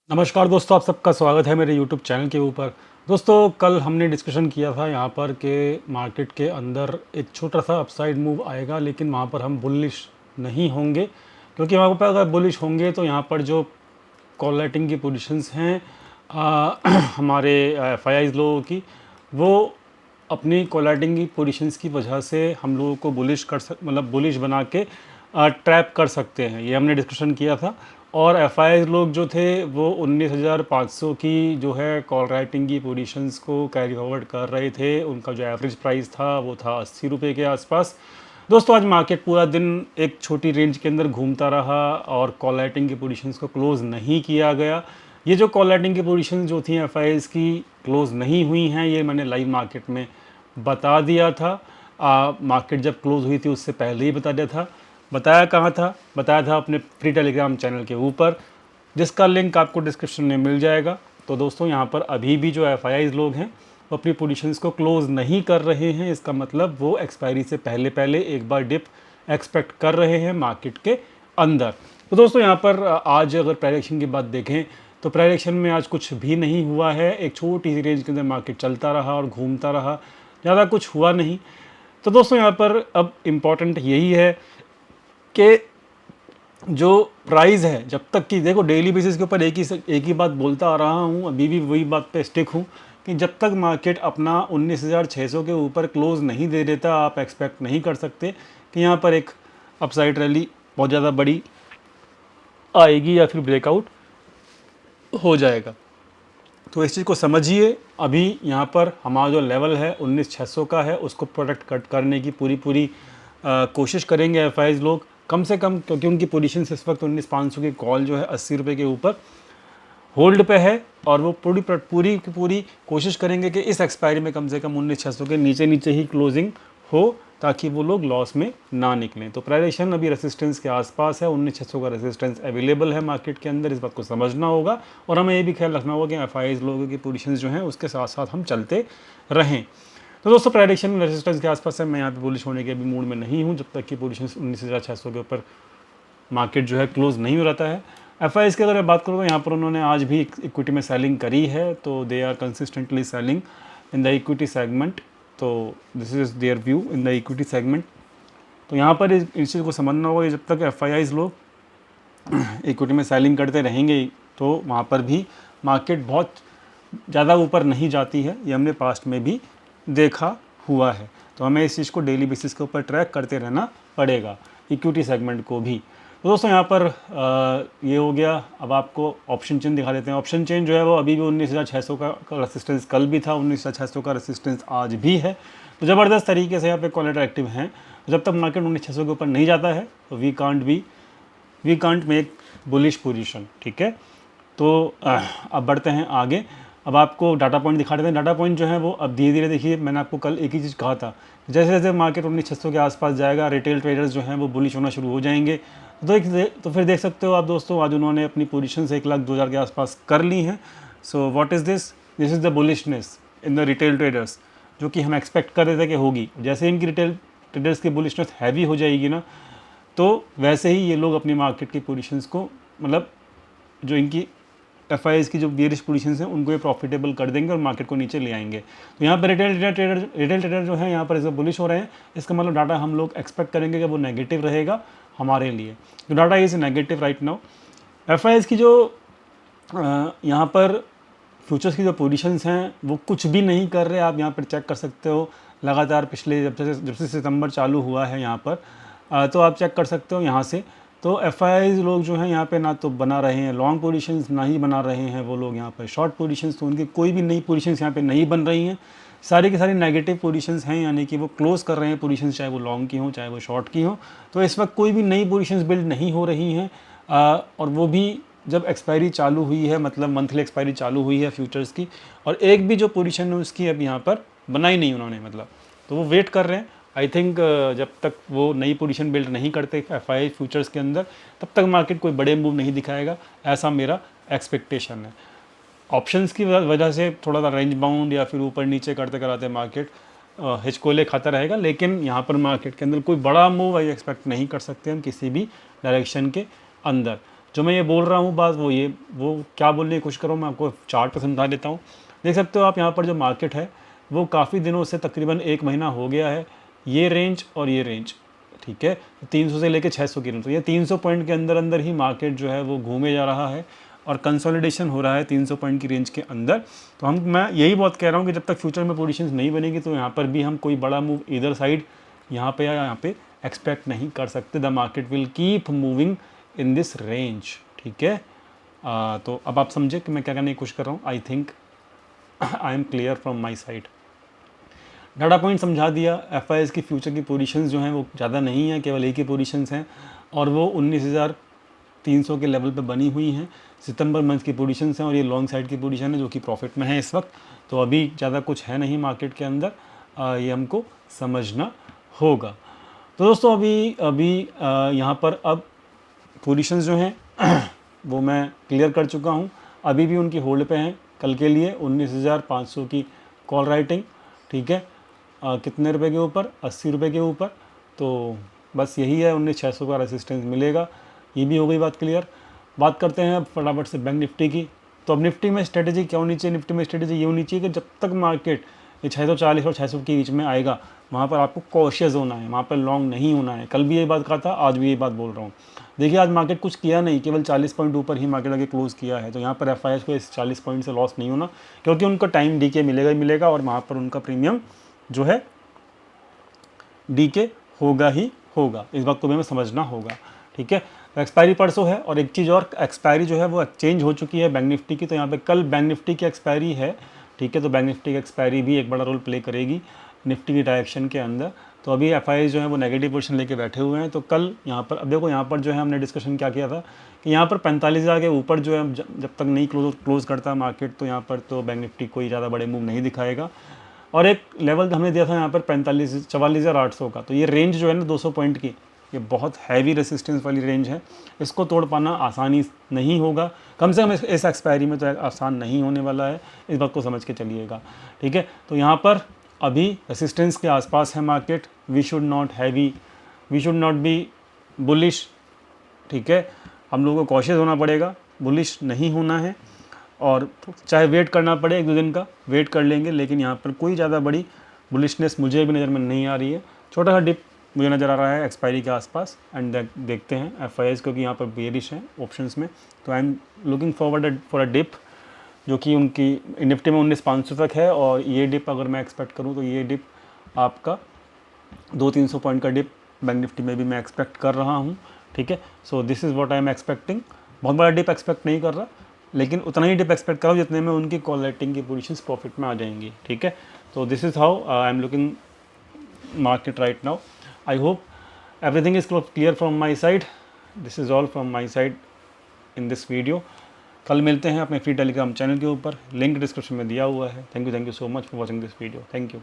नमस्कार दोस्तों, आप सबका स्वागत है मेरे YouTube चैनल के ऊपर। दोस्तों, कल हमने डिस्कशन किया था यहाँ पर कि मार्केट के अंदर एक छोटा सा अपसाइड मूव आएगा, लेकिन वहाँ पर हम बुलिश नहीं होंगे, क्योंकि वहाँ पर अगर बुलिश होंगे तो यहाँ पर जो कॉल राइटिंग की पोजीशंस हैं हमारे FIIs लोगों की, वो अपनी कॉल राइटिंग की पोजीशंस की वजह से हम लोगों को बुलिश मतलब बुलिश बना के ट्रैप कर सकते हैं। ये हमने डिस्कशन किया था। और FIIs लोग जो थे वो 19,500 की जो है कॉल राइटिंग की पोजीशंस को कैरी फॉरवर्ड कर रहे थे। उनका जो एवरेज प्राइस था वो था 80 रुपये के आसपास। दोस्तों, आज मार्केट पूरा दिन एक छोटी रेंज के अंदर घूमता रहा और कॉल राइटिंग की पोजीशंस को क्लोज़ नहीं किया गया। ये जो कॉल राइटिंग की पोजीशंस जो थी FIIs की क्लोज़ नहीं हुई हैं, ये मैंने लाइव मार्केट में बता दिया था। मार्केट जब क्लोज़ हुई थी उससे पहले ही बता दिया था। बताया कहाँ था? बताया था अपने फ्री टेलीग्राम चैनल के ऊपर, जिसका लिंक आपको डिस्क्रिप्शन में मिल जाएगा। तो दोस्तों, यहाँ पर अभी भी जो FIIs लोग हैं वो अपनी पोजीशंस को क्लोज़ नहीं कर रहे हैं। इसका मतलब वो एक्सपायरी से पहले पहले एक बार डिप एक्सपेक्ट कर रहे हैं मार्केट के अंदर। तो दोस्तों, यहाँ पर आज अगर प्राइस की बात देखें तो प्राइस में आज कुछ भी नहीं हुआ है। एक छोटी सी रेंज के अंदर मार्केट चलता रहा और घूमता रहा, ज़्यादा कुछ हुआ नहीं। तो दोस्तों, यहाँ पर अब इम्पॉर्टेंट यही है कि जो प्राइस है, जब तक कि देखो डेली बेसिस के ऊपर एक ही बात बोलता आ रहा हूँ, अभी भी वही बात पे स्टिक हूँ कि जब तक मार्केट अपना 19,600 के ऊपर क्लोज़ नहीं दे देता, आप एक्सपेक्ट नहीं कर सकते कि यहाँ पर एक अपसाइड रैली बहुत ज़्यादा बड़ी आएगी या फिर ब्रेकआउट हो जाएगा। तो इस चीज़ को समझिए। अभी यहाँ पर हमारा जो लेवल है 19,600 का है, उसको प्रोटेक्ट कट करने की पूरी कोशिश करेंगे FIIs लोग, कम से कम, क्योंकि उनकी पोजीशन इस वक्त 19,500 की कॉल जो है 80 रुपये के ऊपर होल्ड पे है। और वो पूरी कोशिश करेंगे कि इस एक्सपायरी में कम से कम 19,600 के नीचे नीचे ही क्लोजिंग हो, ताकि वो लोग लॉस में ना निकलें। तो प्राइस अभी रेसिस्टेंस के आसपास है, 19,600 का रेसिस्टेंस अवेलेबल है मार्केट के अंदर, इस बात को समझना होगा। और हमें ये भी ख्याल रखना होगा कि FIIs लोगों की पोजीशंस जो हैं उसके साथ साथ हम चलते रहें। तो दोस्तों, प्राइडिक्शन में रेजिस्टेंस के आसपास है। मैं यहाँ पे बुलिश होने के अभी मूड में नहीं हूँ, जब तक कि पोजीशन 19,600 के ऊपर मार्केट जो है क्लोज नहीं हो रहता है। FIIs की अगर मैं बात करूँ तो यहाँ पर उन्होंने आज भी इक्विटी में सेलिंग करी है, तो they are consistently selling in the equity segment. तो this is their view in the equity segment. तो यहाँ पर इस चीज़ को समझना होगा कि जब तक FIIs लोग इक्विटी में सेलिंग करते रहेंगे तो वहाँ पर भी मार्केट बहुत ज़्यादा ऊपर नहीं जाती है। ये हमने पास्ट में भी देखा हुआ है। तो हमें इस चीज़ को डेली बेसिस के ऊपर ट्रैक करते रहना पड़ेगा, इक्विटी सेगमेंट को भी। तो दोस्तों, यहाँ पर ये हो गया। अब आपको ऑप्शन चेन दिखा देते हैं। ऑप्शन चेन जो है वो अभी भी 19,600 का रेसिस्टेंस कल भी था, 19,600 का रेसिस्टेंस आज भी है। तो ज़बरदस्त तरीके से यहाँ पे कॉलेटर एक्टिव हैं। जब तक मार्केट 19,600 के ऊपर नहीं जाता है तो we can't make bullish position. ठीक है। तो अब बढ़ते हैं आगे। अब आपको डाटा पॉइंट दिखा देते हैं। डाटा पॉइंट जो है वो अब धीरे धीरे, देखिए मैंने आपको कल एक ही चीज़ कहा था, जैसे जैसे मार्केट 19,600 के आसपास जाएगा, रिटेल ट्रेडर्स जो हैं वो बुलिश होना शुरू हो जाएंगे। तो फिर देख सकते हो आप दोस्तों, आज उन्होंने अपनी पोजीशन से 1,02,000 के आसपास कर ली हैं। So what is this is the bullishness in the retail traders, जो कि हम एक्सपेक्ट कर रहे थे कि होगी। जैसे इनकी रिटेल ट्रेडर्स की बुलिशनेस हैवी हो जाएगी ना, तो वैसे ही ये लोग अपनी मार्केट की पोजीशंस को, मतलब जो इनकी FIIs की जो बेरिश पोजीशंस हैं उनको ये प्रॉफिटेबल कर देंगे और मार्केट को नीचे ले आएंगे। तो यहाँ पर रिटेल ट्रेडर जो है यहाँ पर इसे बुलिश हो रहे हैं। इसका मतलब डाटा हम लोग एक्सपेक्ट करेंगे कि वो नेगेटिव रहेगा हमारे लिए। तो data is negative right now. FIIs की जो यहाँ पर फ्यूचर्स की जो पोजीशंस हैं वो कुछ भी नहीं कर रहे। आप यहाँ पर चेक कर सकते हो, लगातार पिछले जब से सितंबर चालू हुआ है यहाँ पर, तो आप चेक कर सकते हो यहाँ से। तो FIIs लोग जो हैं यहाँ पे ना तो बना रहे हैं लॉन्ग पोजीशंस, ना ही बना रहे हैं वो लोग यहाँ पर शॉर्ट पोजीशंस। तो उनकी कोई भी नई पोजीशंस यहाँ पे नहीं बन रही हैं, सारी की सारी नेगेटिव पोजीशंस हैं, यानी कि वो क्लोज कर रहे हैं पोजीशंस, चाहे वो लॉन्ग की हो चाहे वो शॉर्ट की हो। तो इस वक्त कोई भी नई पोजीशंस बिल्ड नहीं हो रही हैं, और वो भी जब एक्सपायरी चालू हुई है, मतलब मंथली एक्सपायरी चालू हुई है फ्यूचर्स की, और एक भी जो पोजीशन है उसकी अब यहाँ पर बनाई नहीं उन्होंने, मतलब तो वो वेट कर रहे हैं। आई थिंक जब तक वो नई पोजीशन बिल्ड नहीं करते FII फ्यूचर्स के अंदर, तब तक मार्केट कोई बड़े मूव नहीं दिखाएगा, ऐसा मेरा एक्सपेक्टेशन है। ऑप्शंस की वजह से थोड़ा सा रेंज बाउंड या फिर ऊपर नीचे करते कराते मार्केट हिचकोले खाता रहेगा, लेकिन यहाँ पर मार्केट के अंदर कोई बड़ा मूव एक्सपेक्ट नहीं कर सकते हम किसी भी डायरेक्शन के अंदर। जो मैं ये बोल रहा हूँ बात वो क्या बोलने की कोशिश कर रहा हूँ, मैं आपको चार्ट पर समझा देता हूँ। देख सकते हो आप यहाँ पर जो मार्केट है वो काफ़ी दिनों से तकरीबन 1 महीना हो गया है, ये रेंज और ये रेंज, ठीक है, 300 से लेके 600 की रेंज, तो ये 300 पॉइंट के अंदर अंदर ही मार्केट जो है वो घूमे जा रहा है और कंसोलिडेशन हो रहा है 300 पॉइंट की रेंज के अंदर। तो मैं यही बहुत कह रहा हूँ कि जब तक फ्यूचर में पोजीशंस नहीं बनेगी तो यहाँ पर भी हम कोई बड़ा मूव इधर साइड यहाँ पे या यहाँ पे एक्सपेक्ट नहीं कर सकते। The market will keep moving in this range, ठीक है। तो अब आप समझे कि मैं क्या करने की कोशिश कर रहा हूँ। I think I am clear from my side. Data point समझा दिया। एफ की फ्यूचर की पोजीशंस जो हैं वो ज़्यादा नहीं है, केवल एक ही पोजीशंस हैं और वो 19,300 के लेवल पे बनी हुई हैं। सितंबर मंथ की पोजीशंस हैं और ये लॉन्ग साइड की पोजीशन है जो कि प्रॉफिट में है इस वक्त। तो अभी ज़्यादा कुछ है नहीं मार्केट के अंदर, ये हमको समझना होगा। तो दोस्तों अभी यहाँ पर अब पोजीशंस जो हैं वो मैं क्लियर कर चुका हूँ। अभी भी उनकी होल्ड पे हैं कल के लिए 19,500 की कॉल राइटिंग, ठीक है। कितने रुपए के ऊपर? 80 रुपये के ऊपर। तो बस यही है, 19,600 का रेसिस्टेंस मिलेगा। ये भी हो गई बात क्लियर। बात करते हैं अब फटाफट से बैंक निफ्टी की। तो अब निफ्टी में स्ट्रेटेजी क्या होनी चाहिए? निफ्टी में स्ट्रेटेजी ये होनी चाहिए कि जब तक मार्केट ये 640 और 600 के बीच में आएगा वहाँ पर आपको कॉशियस होना है, वहाँ पर लॉन्ग नहीं होना है। कल भी ये बात कहा था, आज भी ये बात बोल रहा हूँ। देखिए आज मार्केट कुछ किया नहीं, केवल 40 पॉइंट ऊपर ही मार्केट आगे क्लोज किया है। तो यहाँ पर एफ को इस 40 पॉइंट से लॉस नहीं होना, क्योंकि उनको टाइम डी के मिलेगा ही मिलेगा और वहाँ पर उनका प्रीमियम जो है डी के होगा ही होगा। इस बात को भी हमें समझना होगा, ठीक है। तो एक्सपायरी परसों है और एक चीज़ और, एक्सपायरी जो है वो चेंज हो चुकी है बैंक निफ्टी की। तो यहाँ पे कल बैंक निफ्टी की एक्सपायरी है, ठीक है। तो बैंक निफ्टी की एक्सपायरी भी एक बड़ा रोल प्ले करेगी निफ्टी की डायरेक्शन के अंदर। तो अभी एफ जो है वो नेगेटिव पोजीशन लेके बैठे हुए हैं। तो कल यहाँ पर अब देखो, यहाँ पर जो है हमने डिस्कशन क्या किया था कि यहाँ पर 45,000 के ऊपर जो है जब तक नहीं क्लोज करता मार्केट, तो यहाँ पर तो बैंक निफ्टी कोई ज़्यादा बड़े मूव नहीं दिखाएगा। और एक लेवल हमने दिया था यहाँ पर 44,800 का। तो ये रेंज जो है ना 200 पॉइंट की, ये बहुत हैवी रेसिस्टेंस वाली रेंज है। इसको तोड़ पाना आसानी नहीं होगा, कम से कम इस एक्सपायरी में तो आसान नहीं होने वाला है। इस बात को समझ के चलिएगा, ठीक है। तो यहाँ पर अभी रेसिस्टेंस के आसपास है market. We should not be bullish, ठीक है। हम लोगों को कॉशियस होना पड़ेगा, बुलिश नहीं होना है। और चाहे वेट करना पड़े 1-2 दिन का, वेट कर लेंगे। लेकिन यहाँ पर कोई ज़्यादा बड़ी बुलिशनेस मुझे भी नज़र में नहीं आ रही है। छोटा सा डिप मुझे नज़र आ रहा है एक्सपायरी के आसपास। एंड देखते हैं एफ क्योंकि यहाँ पर बेरिश है ऑप्शंस में। तो I am looking forward for a dip जो कि उनकी निफ्टी में 19,500 तक है। और ये डिप अगर मैं एक्सपेक्ट करूँ तो ये डिप आपका 200-300 पॉइंट का डिप बैंक निफ्टी में भी मैं एक्सपेक्ट कर रहा हूँ, ठीक है। So this is what I am expecting. बहुत बड़ा डिप एक्सपेक्ट नहीं कर रहा, लेकिन उतना ही डिप एक्सपेक्ट करो जितने में उनकी कॉल राइटिंग की पोजीशंस प्रॉफिट में आ जाएंगी, ठीक है। तो this is how I am looking market right now. I hope everything is clear from my side. This is all from my side in this video. कल मिलते हैं अपने फ्री टेलीग्राम चैनल के ऊपर, लिंक डिस्क्रिप्शन में दिया हुआ है। Thank you so much for watching this video. Thank you.